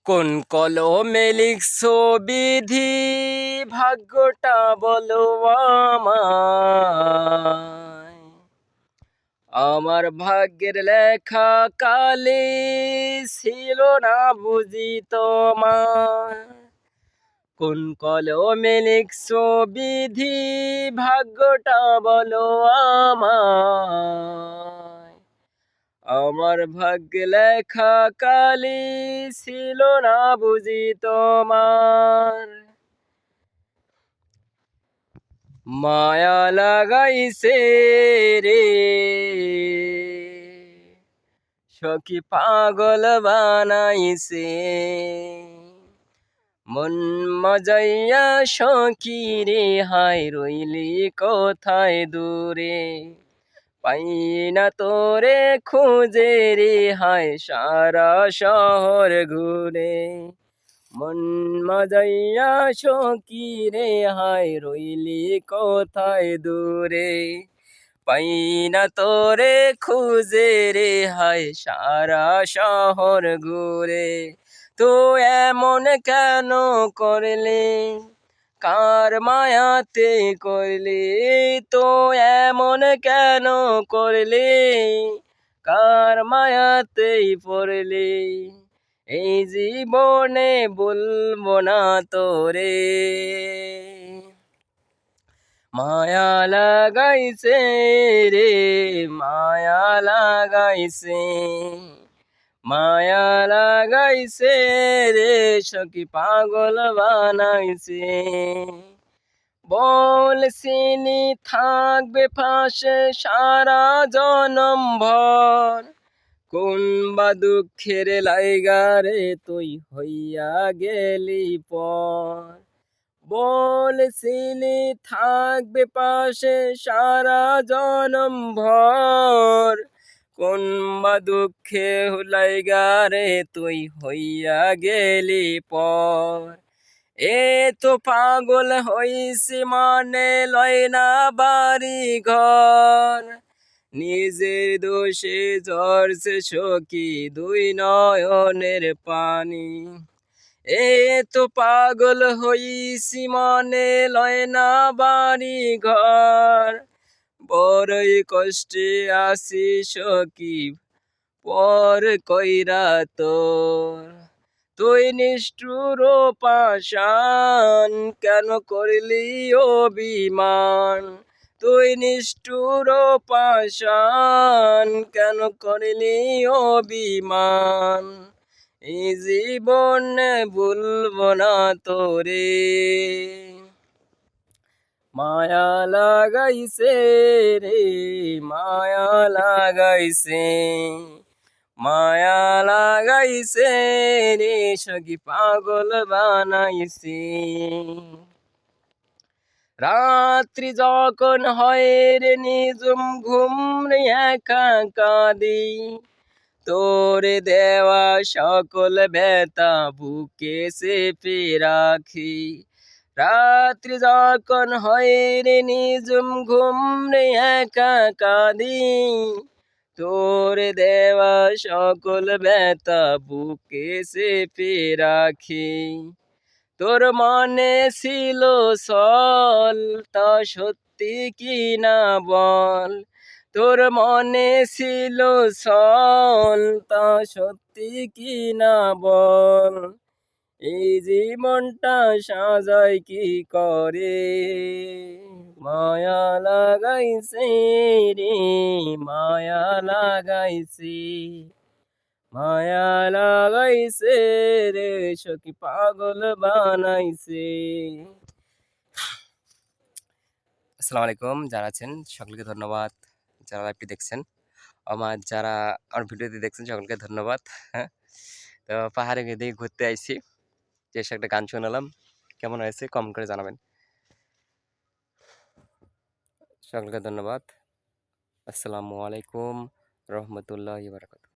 কোন কলমে লিখছো বিধি, ভাগ্যটা বলো আমায়। আমার ভাগ্যের লেখা কালি ছিল না বুঝি তোমার। কোন কলমে লিখছো বিধি, ভাগ্যটা বলো আমায়। আমার ভাগ্যে লেখা কালি ছিল না বুঝি তোমার। মায়া লাগাইছে রে সখী, পাগল বানাইছে মন মজাইয়া সখী রে। হায় রইলি কোথায় দূরে, পাই না তোরে খুঁজে রে। হায় সারা শহর ঘুরে, মন মজাইয়া সখী রে। হায় রইলি কোথায় দূরে, পাই না তোরে খুঁজে রে। হায় সারা শহর ঘুরে। তো এমন কেন করলে, কার মায়াতে করলে? তো এমন কেন করলে, কার মায়াতেই পড়লে? এই জীবনে বলবো না তোরে। মায়া লাগাইছে রে, মায়া লাগাইছে, মায়া লাগাইছে রে সখী, পাগল বানাইছে। বলছিলি থাকবে পাশে সারা জনম ভর, কোন বা দুঃখের লাইগা রে তুই হইয়া গেলি পর। বলছিলি থাকবে পাশে সারা জনম ভর, কোন বা দুঃখে লাইগা রে তুই হইয়া গেলি পর। এ তো পাগল হইছি মানে লয় না বাড়ি ঘর, নিজের দোষে ঝরছে সখী দুই নয়নের পানি। এ তো পাগল হইছি মনে লয় না বাড়ি ঘর, বড়ই কষ্টে আছি সখী পর কইরা তোর। তুই নিষ্ঠুর পাষাণ, কেন করলি অভিমান? তুই নিষ্ঠুর পাষাণ, কেন করলি অভিমান? এই জীবনে ভুলবো না তোরে। মায়া লাগাইছে রে, মায়া লাগাইছে, মায়া লাগাইছে রে সখী, পাগল বানাইছে। রাত্রি যখন হয় রে নিজুম ঘুম রে একা কাঁদি, তোরে দেওয়া সকল ব্যথা বুকে চেপে রাখি। রাত্রি যখন হয় রে নিজুম ঘুম রে একা কাঁদি, তোরে দেওয়া সকল ব্যথা বুকে চেপে রাখি। তোর মনে ছিল সল, তা সত্যি কি না বল? তোর মনে ছিল সল, তা সত্যি কি না বল? এই জীবনটা সাজায় কি করে? মায়া লাগাইছে রে, মায়া লাগাইছে, মায়া লাগাইছে রে সখী, পাগল বানাইছে। আসসালামু আলাইকুম, যারা আছেন সকলকে ধন্যবাদ। যারা লাইভটি দেখছেন, যারা আমার ভিডিওটি দেখছেন সকলকে ধন্যবাদ। হ্যাঁ, তো পাহাড়ে গিয়ে ঘুরতে আইছি, যে একটা গান শোনালাম, কেমন হয়েছে কমেন্ট করে জানাবেন। সকলকে ধন্যবাদ। আসসালামু আলাইকুম রহমতুল্লাহি ওয়া বারাকাতুহু।